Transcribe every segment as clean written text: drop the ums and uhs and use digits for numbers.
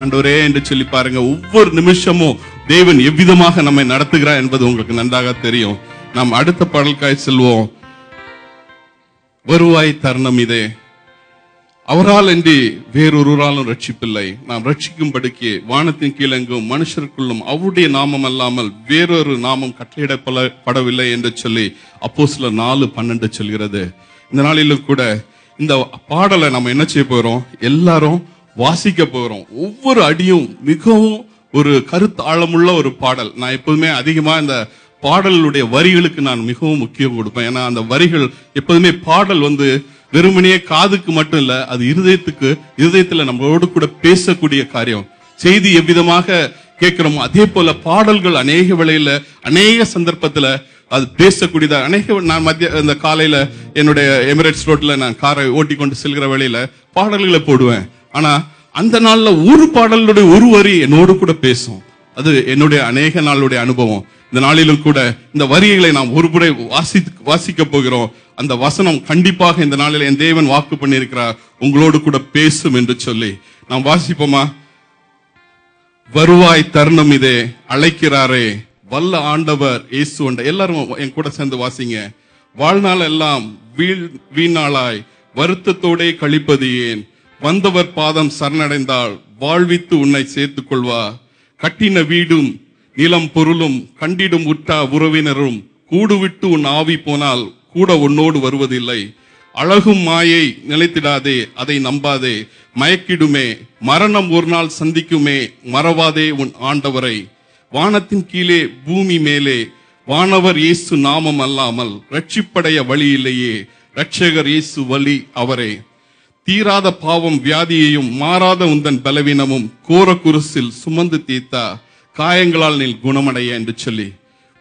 ஆண்டவரே என்று சொல்லி பாருங்க. ஒவ்வொரு நிமிஷமும் தேவன் எவ்விதமாக நம்மை நடத்துகிறார் என்பது உங்களுக்கு நன்றாக தெரியும். நாம் அடுத்த பாடலுக்காய் செல்வோம். வருவாய் தருணம் இதே, அவரால் என்று வேறொருவராலும் ரட்சிப்பில்லை. நாம் ரட்சிக்கும்படிக்கு வானத்தின் கீழெங்கும் மனுஷருக்குள்ளும் அவருடைய நாமம் அல்லாமல் வேறொரு நாமம் கட்டளையிடப்படவில்லை என்று சொல்லி அப்போஸ்தலர் 4:12 சொல்கிறது. இந்த நாளிலும் கூட இந்த பாடலை நம்ம என்ன செய்ய போறோம்? எல்லாரும் வாசிக்க போறோம். ஒவ்வொரு அடியும் மிகவும் ஒரு கருத்து ஆழமுள்ள ஒரு பாடல். நான் எப்போதுமே அதிகமா இந்த பாடலுடைய வரிகளுக்கு நான் மிகவும் முக்கியம் கொடுப்பேன். ஏன்னா அந்த வரிகள் எப்போதுமே பாடல் வெறுமனே காதுக்கு மட்டும் இல்ல, அது இருதயத்துல நம்மளோடு கூட பேசக்கூடிய காரியம். செய்தி எவ்விதமாக கேட்கிறோமோ அதே போல பாடல்கள் அநேக வேளையில அநேக சந்தர்ப்பத்துல அது பேசக்கூடியதா. நான் இந்த காலையில என்னுடைய எமிரேட்ஸ் ரோட்ல நான் காரை ஓட்டி கொண்டு செல்கிற வேளையில பாடல்களை போடுவேன். ஆனா அந்த நாள்ல ஒரு பாடலுடைய ஒரு வரி என்னோடு கூட பேசும். அது என்னுடைய அநேக நாளுடைய அனுபவம். இந்த நாளிலும் கூட இந்த வரிகளை நாம் ஒரு முறை வாசிக்க போகிறோம். அந்த வசனம் கண்டிப்பாக இந்த நாளில் என் தேவன் வாக்கு பண்ணியிருக்கிறார், உங்களோடு கூட பேசும் என்று சொல்லி நாம் வாசிப்போமா? வருவாய் தருணம் இதே, அழைக்கிறாரே வல்ல ஆண்டவர் இயேசு அண்ட. எல்லாரும் என் கூட சேர்ந்து வாசிங்க. வாழ்நாள் எல்லாம் வீணாளாய் வருத்தத்தோடே கழிப்பது ஏன்? வந்தவர் பாதம் சரணடைந்தால் வாழ்வித்து உன்னை சேர்த்துக் கொள்வா. கட்டின வீடும் நிலம் பொருளும் கண்டிடும் உற்றா உறவினரும் கூடுவிட்டு உன் ஆவி போனால் கூட உன்னோடு வருவதில்லை. அழகும் மாயை நிலைத்திடாதே, அதை நம்பாதே, மயக்கிடுமே மரணம் ஒரு நாள் சந்திக்குமே, மறவாதே உன் ஆண்டவரை. வானத்தின் கீழே பூமி மேலே வானவர் இயேசு நாமம் அல்லாமல் ரட்சிப்படைய வழி இல்லையே, ரட்சகர் இயேசு வழி அவரே. தீராத பாவம் வியாதியையும் மாறாத உந்தன் பலவீனமும் கோர குருசில் சுமந்து தீர்த்தா, காயங்களால் நீ குணமடைய என்று சொல்லி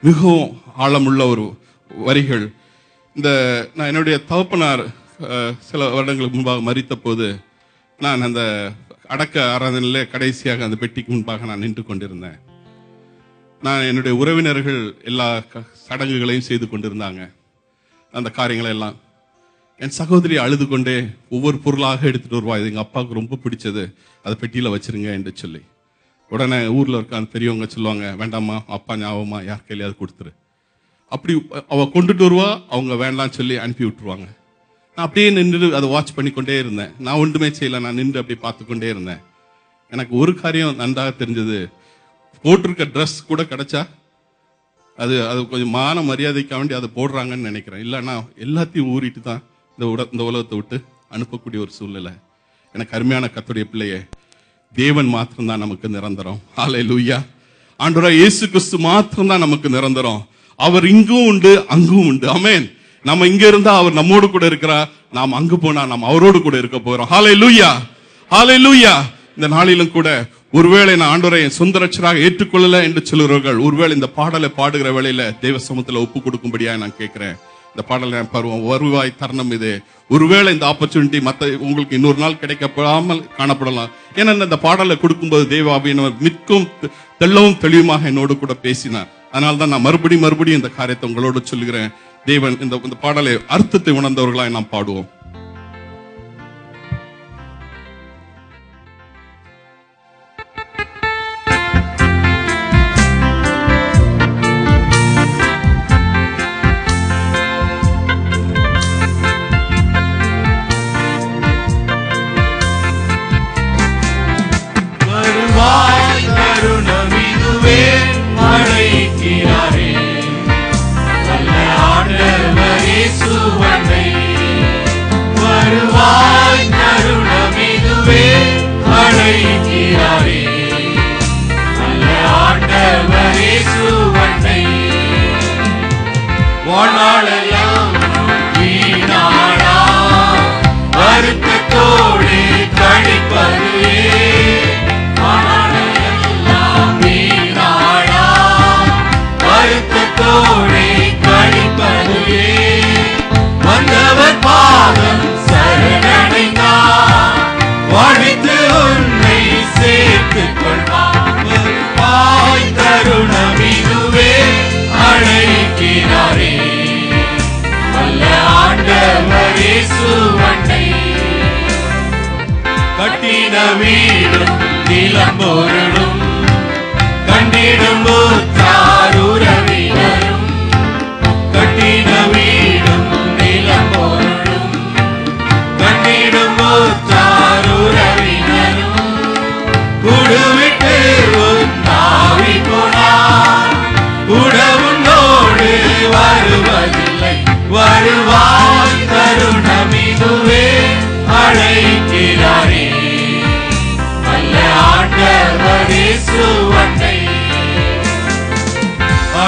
மிகவும் ஆழமுள்ள ஒரு வரிகள். நான் என்னுடைய தகப்பனார் சில வருடங்களுக்கு முன்பாக மரித்த போது நான் அந்த அடக்க ஆராதனையிலே கடைசியாக அந்த பெட்டிக்கு முன்பாக நான் நின்று கொண்டிருந்தேன். நான் என்னுடைய உறவினர்கள் எல்லா சடங்குகளையும் செய்து கொண்டிருந்தாங்க. அந்த காரியங்களை எல்லாம் என் சகோதரி அழுது கொண்டே ஒவ்வொரு பொருளாக எடுத்துட்டு வருவா. இது எங்க அப்பாவுக்கு ரொம்ப பிடிச்சது, அதை பெட்டியில வச்சிருங்க என்று சொல்லி. உடனே ஊர்ல இருக்க அந்த பெரியவங்க சொல்லுவாங்க, வேண்டாமா அப்பா ஞாபகமா யார் கையிலையாவது கொடுத்துரு. அப்படி அவ கொண்டுட்டு வருவா, அவங்க வேண்டாம் சொல்லி அனுப்பி விட்டுருவாங்க. நான் அப்படியே நின்று அதை வாட்ச் பண்ணிக்கொண்டே இருந்தேன். நான் ஒன்றுமே செய்யல, நான் நின்று அப்படியே பார்த்து கொண்டே இருந்தேன். எனக்கு ஒரு காரியம் நன்றாக தெரிஞ்சது, போட்டிருக்க ட்ரெஸ் கூட கிடைச்சா அது கொஞ்சம் மான மரியாதைக்காக வேண்டி அதை போடுறாங்கன்னு நினைக்கிறேன். இல்லைன்னா எல்லாத்தையும் ஊறிட்டு தான் இந்த உலகத்தை விட்டு அனுப்பக்கூடிய ஒரு சூழ்நிலை. எனக்கு அருமையான கர்த்தருடைய பிள்ளையே, தேவன் மாத்திரம்தான் நமக்கு நிரந்தரம். ஹல்லேலூயா. ஆண்டவராகிய இயேசு கிறிஸ்து மாத்திரம்தான் நமக்கு நிரந்தரம். அவர் இங்கும் உண்டு அங்கும் உண்டு. ஆமென். நம்ம இங்க இருந்தா அவர் நம்மோடு கூட இருக்கிறார், நாம் அங்கு போனா நாம் அவரோடு கூட இருக்க போறோம். ஹல்லேலூயா, ஹல்லேலூயா. இந்த நாளிலும் கூட ஒருவேளை நான் ஆண்டவரை என் சொந்த ரட்சகராக ஏற்றுக்கொள்ளல என்று சொல்லுறவர்கள் ஒருவேளை இந்த பாடலை பாடுகிற வேளையில தேவ சமூகத்துல ஒப்பு கொடுக்கும்படியா நான் கேட்கிறேன். இந்த பாடலை பருவம் வருவாய் தருணம் இது. ஒருவேளை இந்த ஆப்பர்ச்சுனிட்டி உங்களுக்கு இன்னொரு நாள் கிடைக்கப்படாமல் காணப்படலாம். ஏன்னா இந்த பாடலை கொடுக்கும்போது தேவாவியனவர் மிக்கும் தெள்ளவும் தெளிவுமாக என்னோடு கூட பேசினார். அதனால்தான் நான் மறுபடியும் இந்த காரியத்தை உங்களோடு சொல்லுகிறேன். தேவன் இந்த பாடலை அர்த்தத்தை உணர்ந்தவர்களாய் நாம் பாடுவோம். வாழ்நாளெல்லாம் வீணாடா வருத்தத்தோடு கழிப்பது ஏன்? வாழ்நாளெல்லாம் வீணாடா வருத்தத்தோடு கழிப்பது ஏன்? வந்தவர் பாதம் சரணடைந்தார், வாழ்வித்து உன்னை சேர்த்து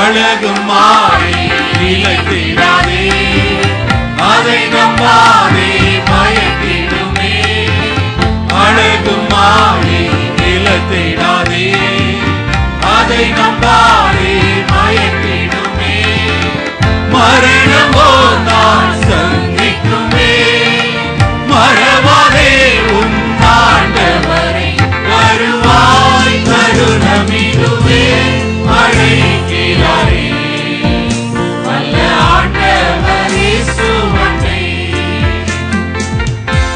அழகும் மாறி நிலைத்திடாதே, அதை நம்பாதே மயக்கிடுமே. அழகும் மாறி நிலைத்திடாதே, அதை நம்பாதே மயக்கிடுமே. மரணம் ஒரு நாள் சந்திக்குமே, மறவாதே உன் ஆண்டவரை. வருவாய் தருணமிதுவே, அழைக்கிறாரே வல்ல ஆண்டவர் இயேசுவண்டை.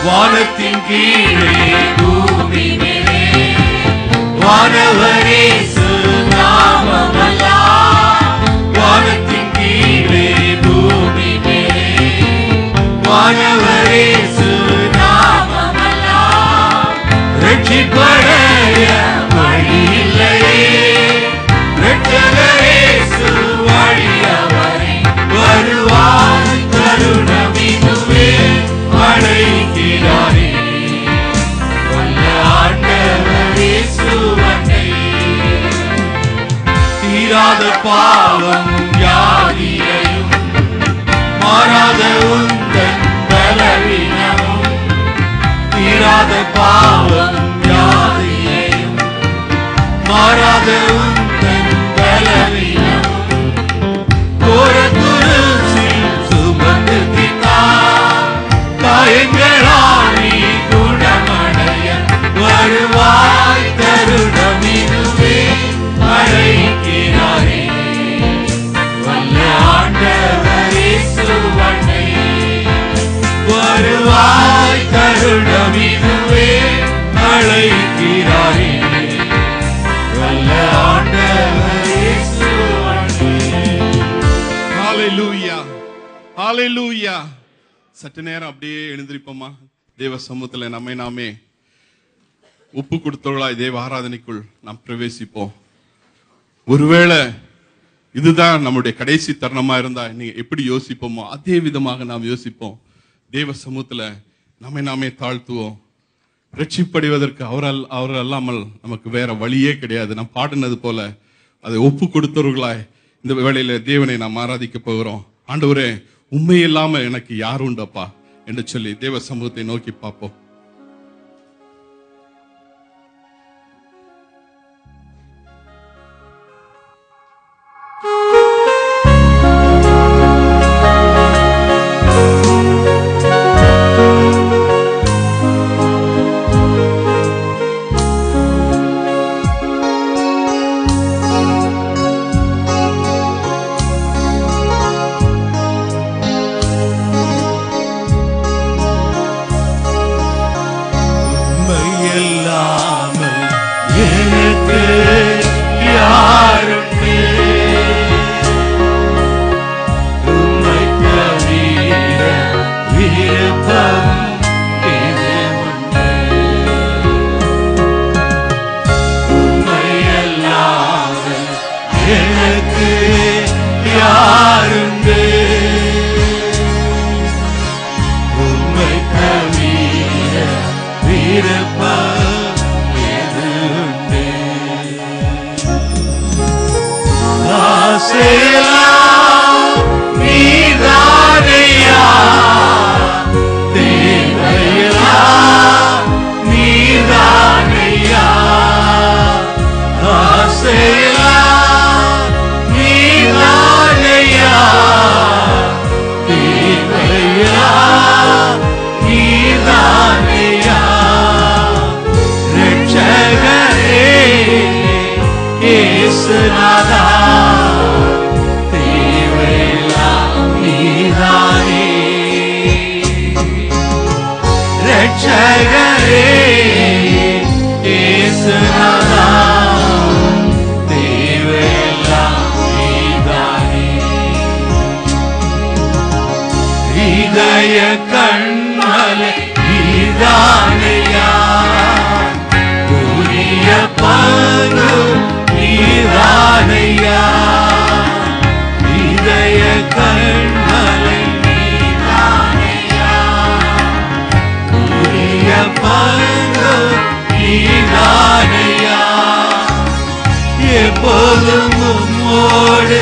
வானத்தின் கீழே பூமி மேலே வானவர் இயேசு நாமமல்லா. வானத்தின் கீழே பூமி மேலே வானவர் இயேசு நாமமல்லா. ரட்சிப்படைய வழி இல்லையே, ரட்சகர் இயேசு வழியவரே. வருவாய் தருணமிதுவே, அழைக்கிறாரே வல்ல ஆண்டவர் இயேசுவண்டை. தீராத பாவம் வியாதியையும் மாறாத உந்தன் பலவீனமும், தீராத பாவம் வியாதியையும் மாறாத உந்தன் பலவீனமும், கோர துருசில் சுமந்து தீர்த்தார் காயங்களால் நீ குணமடைய. வருவாய் தருணமிதுவே, அழைக்கிறாரே வல்ல ஆண்டவர் இயேசுவண்டை. வருவாய் தருணமிதுவே, அழைக்கிறாரே வல்ல ஆண்டவர் இயேசுவண்டை. ஹalleluya ஹalleluya. சற்று நேரம் அப்படியே எழுந்திருப்போமா? தேவ சமூகத்துல நம்மை நாமே ஒப்பு கொடுத்தவர்களாய் தேவ ஆராதனைக்குள் நாம் பிரவேசிப்போம். ஒருவேளை இதுதான் நம்முடைய கடைசி தருணமா இருந்தா நீங்க எப்படி யோசிப்போமோ அதே விதமாக நாம் யோசிப்போம். தேவ சமூகத்துல நம்மை நாமே தாழ்த்துவோம். ரட்சிப்படைவதற்கு அவர் அல்லாமல் நமக்கு வேற வழியே கிடையாது. நாம் பாடினது போல அதை ஒப்பு கொடுத்தவர்களாய் இந்த வேளையில தேவனை நாம் ஆராதிக்க போகிறோம். ஆண்டவரே, உண்மை இல்லாம எனக்கு யார் உண்டப்பா என்று சொல்லி தேவ சமூகத்தை நோக்கி பார்ப்போம். எப்போதும் உம்மோடு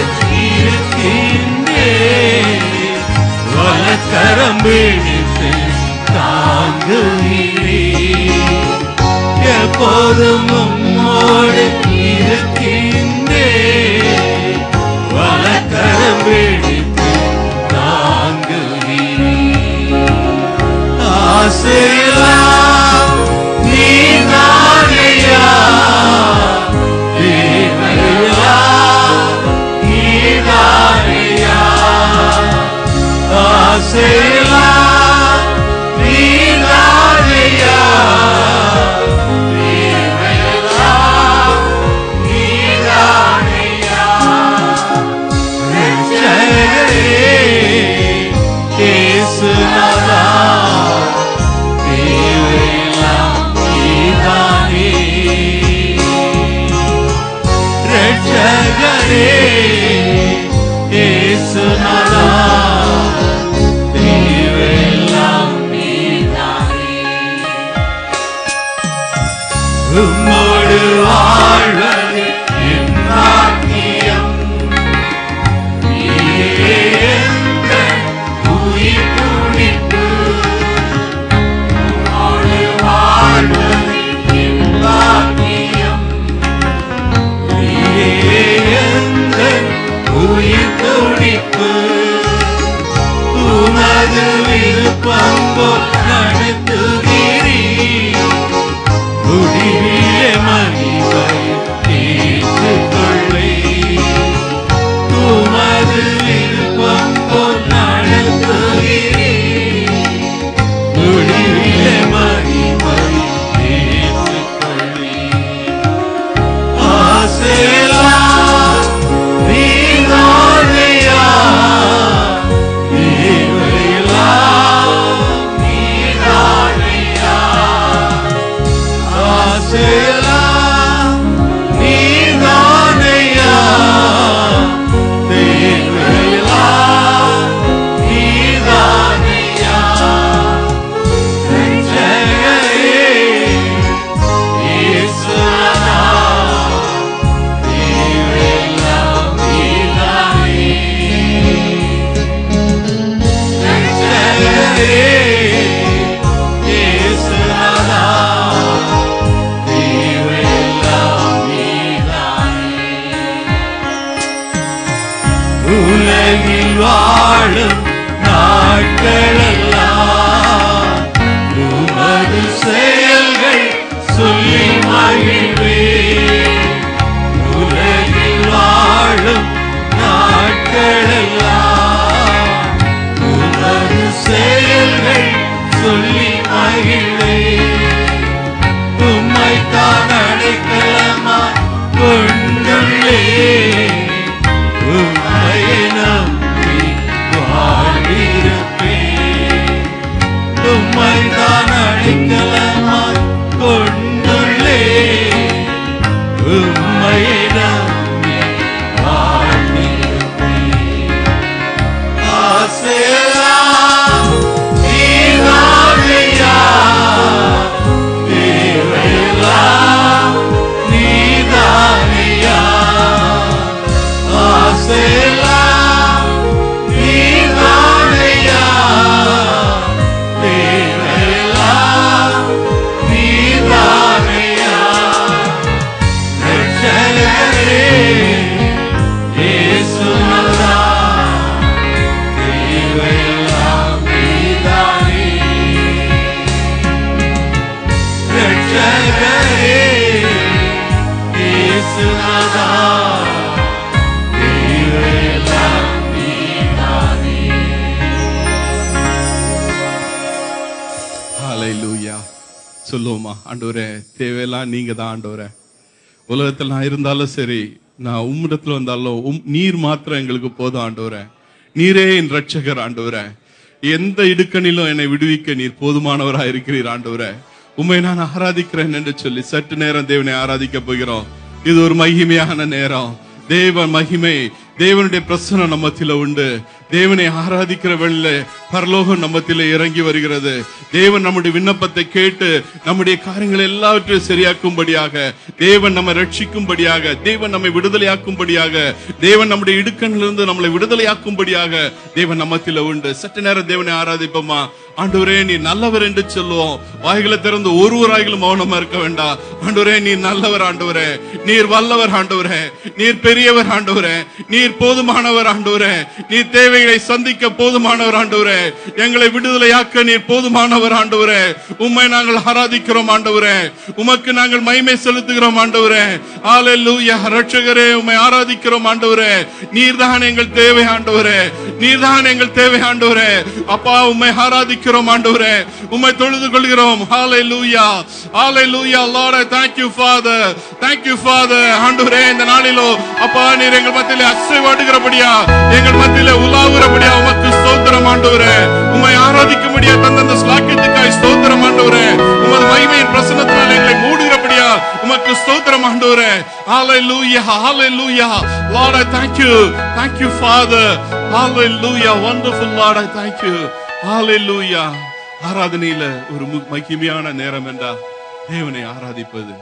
எப்போதும் உம்மோடு இருக்கின்றேன். வலக்கரம் பிடித்து தாங்குகிறீர். ஆசையெல்லாம் நீதானையா, தேவையெல்லாம் நீதானையா. ஆசையெல்லாம் நீதானையா, தேவையெல்லாம் நீதானையா. ரட்சகரே இயேசுநாதா, தேவையெல்லாம் நீதானே. ரட்சகரே இயேசுநாதா, தேவையெல்லாம் நீதானே. உம்மோடு வாழ்வது என் பாக்கியம். நீயே எந்தன் உயிர் துடிப்பு. உம்மோடு வாழ்வது என் பாக்கியம். நீயே எந்தன் உயிர் துடிப்பு. உமது விருப்பம் போல் நடத்துகிறீர். முடிவிலே மகிமை ஏற்றுக்கொள்வீர். உமது விருப்பம் போல் நடத்துகிறீர். முடிவிலே மகிமை ஏற்றுக்கொள்வீர். ஆசையெல்லாம் நீதானையா, தேவையெல்லாம் நீதானையா. ஆசையெல்லாம் நீதானையா, தேவையெல்லாம் நீதானையா. ரட்சகரே இயேசுநாதா, தேவையெல்லாம் நீதானே. ரட்சகரே இயேசுநாதா, தேவையெல்லாம் நீதானே. உலகில் வாழும் நாட்களெல்லாம் உமது செயல்கள் சொல்லி மகிழ்வேன். உலகில் வாழும் நாட்களெல்லாம் உமது செயல்கள் சொல்லி மகிழ்வேன். உம்மைத்தான் அடைக்கலமாய் கொண்டுள்ளேன். உம்மையை நம்பி வாழ்ந்திருப்பேன். உம்மைத்தான் அடைக்கலமாய் கொண்டுள்ளேன். உம்மையை நம்பி வாழ்ந்திருப்பேன். ஆசையெல்லாம் நீதானையா, தேவையெல்லாம் நீதானையா. ஆசையெல்லாம் நீதானையா, தேவையெல்லாம் நீதானையா. ரட்சகரே இயேசுநாதா, தேவையெல்லாம் நீதானே. ரட்சகரே இயேசுநாதா, தேவையெல்லாம் நீதானே. ஹல்லேலூயா. சொல்லுவோமா, ஆண்டவரே தேவையெல்லாம் நீங்க தான் ஆண்டவரே. உலகத்தில் நான் இருந்தாலும் சரி, நான் உம்மிடத்துல வந்தாலும் நீர் மாத்திரம் எங்களுக்கு போதும் ஆண்டவரே. நீரே என் ரட்சகர் ஆண்டவரே. எந்த இடுக்கணிலும் என்னை விடுவிக்க நீர் போதுமானவராக இருக்கிறீர் ஆண்டவரே. உம்மை நான் ஆராதிக்கிறேன் என்று சொல்லி சற்று நேரம் தேவனை ஆராதிக்க போகிறோம். இது ஒரு மகிமையான நேரம். தேவ மகிமை, தேவனுடைய பிரசன்னம் நம்மத்தில உண்டு. தேவனை ஆராதிக்கிற வேளையில பரலோகம் நம்மத்திலே இறங்கி வருகிறது. தேவன் நம்முடைய விண்ணப்பத்தை கேட்டு நம்முடைய காரியங்களை எல்லாவற்றையும் சரியாக்கும்படியாக, தேவன் நம்மை ரட்சிக்கும்படியாக, தேவன் நம்மை விடுதலையாக்கும்படியாக, தேவன் நம்முடைய இடுக்கணிலிருந்து நம்மளை விடுதலையாக்கும்படியாக தேவன் நம்மத்தில உண்டு. சற்று நேரம் தேவனை ஆராதிப்போமா. ஆண்டவரே நீ நல்லவர் என்று சொல்லுவோம். வாய்களை திறந்து ஒருவராயிலும் மௌனமா இருக்க வேண்டாம். ஆண்டவரே நீ நல்லவர் ஆண்டவரே, நீர் வல்லவர் ஆண்டவரே, நீர் பெரியவர் ஆண்டவரே, நீர் போதுமானவர் ஆண்டவரே, நீர் தேவைகளை சந்திக்க போதுமானவர் ஆண்டவரே, எங்களை விடுதலையாக்க நீர் போதுமானவர் ஆண்டவரே. உம்மை நாங்கள் ஆராதிக்கிறோம் ஆண்டவரே, உமக்கு நாங்கள் மகிமை செலுத்துகிறோம் ஆண்டவரே. ஹல்லேலூயா. ரட்சகரே உம்மை ஆராதிக்கிறோம் ஆண்டவரே. நீர்தான் எங்கள் தேவை ஆண்டவரே, நீர்தான் எங்கள் தேவை ஆண்டவரே. அப்பா உம்மை ஆராதிக்கிறோம் ஆண்டவரே, உம்மை தொழுது கொள்கிறோம். ஹல்லேலூயா, ஹல்லேலூயா. Lord, I thank you Father, thank you Father. ஆண்டவரே இந்த நாளிலோ அப்பா நீர் எங்கள் மத்தியிலே அசைவாடுகிறபடியா, எங்கள் மத்தியிலே உலாவுகிறபடியா உமக்கு ஸ்தோத்திரம் ஆண்டவரே. உம்மை ஆராதிக்கும்படியா தந்த ஸ்லாக்கியத்துக்காய் ஸ்தோத்திரம் ஆண்டவரே. உமது மகிமையின் பிரசன்னத்தால் எங்களை மூடுகிறபடியா உமக்கு ஸ்தோத்திரம் ஆண்டவரே. ஹல்லேலூயா, ஹல்லேலூயா. Lord, I thank you Father. Hallelujah, wonderful Lord, I thank you. Hallelujah. ஆராதனையில ஒரு மகிமையான நேரம் என்றா தேவனை ஆராதிப்பது.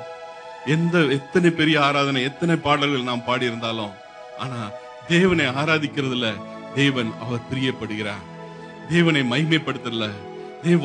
எத்தனை பெரிய ஆராதனை, எத்தனை பாடல்கள் நாம் பாடி இருந்தாலும், ஆனா தேவனை ஆராதிக்கிறதுல தேவன் அவர் பிரியப்படுகிறார். தேவனை மகிமைப்படுத்தல,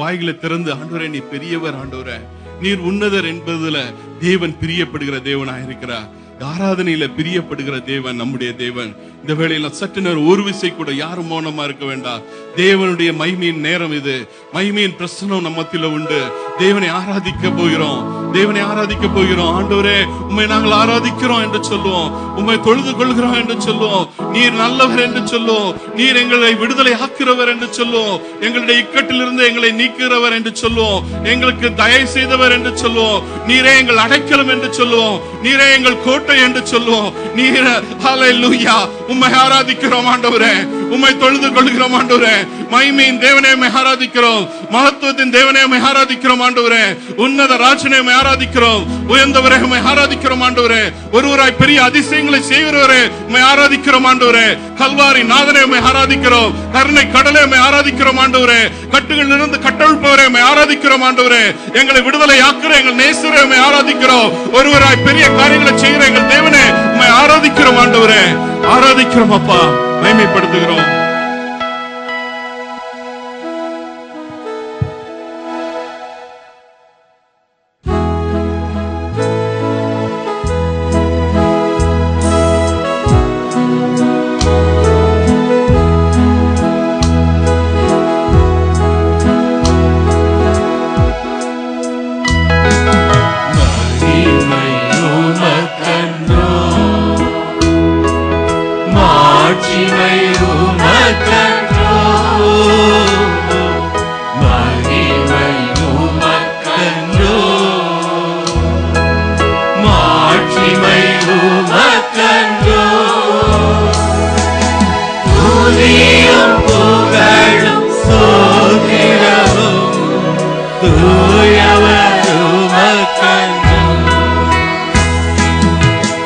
வாய்களை திறந்து ஆண்டவரே நீ பெரியவர் ஆண்டவரே, நீர் உன்னதர் என்பதுல தேவன் பிரியப்படுகிற தேவனா இருக்கிறார். ஆராதனையில பிரியப்படுகிற தேவன் நம்முடைய தேவன். இந்த வேளையில சற்று நேரம் ஒரு விசை கூட யாரும் மௌனமா இருக்க வேண்டாம். தேவனுடைய மகிமையின் நேரம் இது. மகிமையின் பிரசன்னம் நம்ம மத்தியில உண்டு. தேவனை ஆராதிக்க போகிறோம், தேவனை ஆராதிக்க போகிறோம். ஆண்டவரே உம்மை நாங்கள் ஆராதிக்கிறோம் என்று சொல்லுவோம், உம்மை தொழுது கொள்கிறோம் என்று சொல்லுவோம். நீர் நல்லவர் என்று சொல்லுவோம், நீர் எங்களை விடுதலை ஆக்கிறவர் என்று சொல்லுவோம், எங்களுடைய இக்கட்டிலிருந்து எங்களை நீக்கிறவர் என்று சொல்லுவோம், எங்களுக்கு தயவு செய்தவர் என்று சொல்லுவோம், நீரே எங்கள் அடைக்கலம் என்று சொல்லுவோம், நீரே எங்கள் கோட்டை என்று சொல்லுவோம். நீர் ஹல்லேலூயா. உம்மை ஆராதிக்கிறோம் ஆண்டவரே, உம்மை தொழுது கொள்கிறோம் ஆண்டவரே. மகிமையின் தேவனே உம்மை ஆராதிக்கிறோம், மகத்துவத்தின் தேவனே உம்மை ஆராதிக்கிறோம் ஆண்டவரே. உன்னத ராஜனே உம்மை ஆராதிக்கிறோம், உயர்ந்தவரே உம்மை ஆராதிக்கிறோம் ஆண்டவரே. ஒருவராய் பெரிய அதிசயங்களை செய்கிறவரே உம்மை ஆராதிக்கிறோம் ஆண்டவரே. கல்வாரி நாதனே உம்மை ஆராதிக்கிறோம், கருணை கடலே உம்மை ஆராதிக்கிறோம் ஆண்டவரே. கட்டுகளிலிருந்து கட்டவிழ்ப்பவரே உம்மை ஆராதிக்கிறோம் ஆண்டவரே. எங்களை விடுதலை ஆக்குற எங்கள் நேசரே உம்மை ஆராதிக்கிறோம். ஒருவராய் பெரிய காரியங்களை செய்கிற எங்கள் தேவனே உம்மை ஆராதிக்கிறோம் ஆண்டவரே. ஆராதிக்கிறோம் அப்பா, மகிமைப்படுத்துகிறோம்.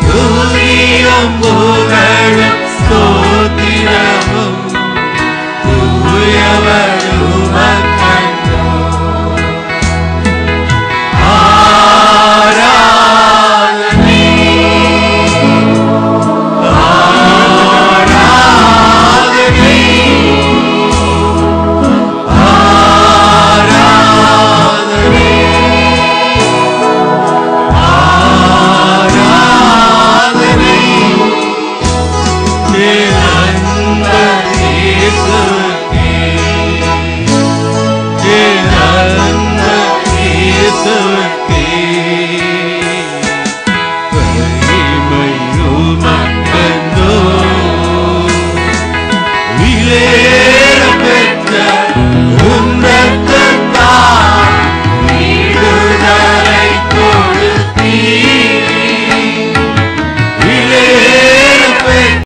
Tuliam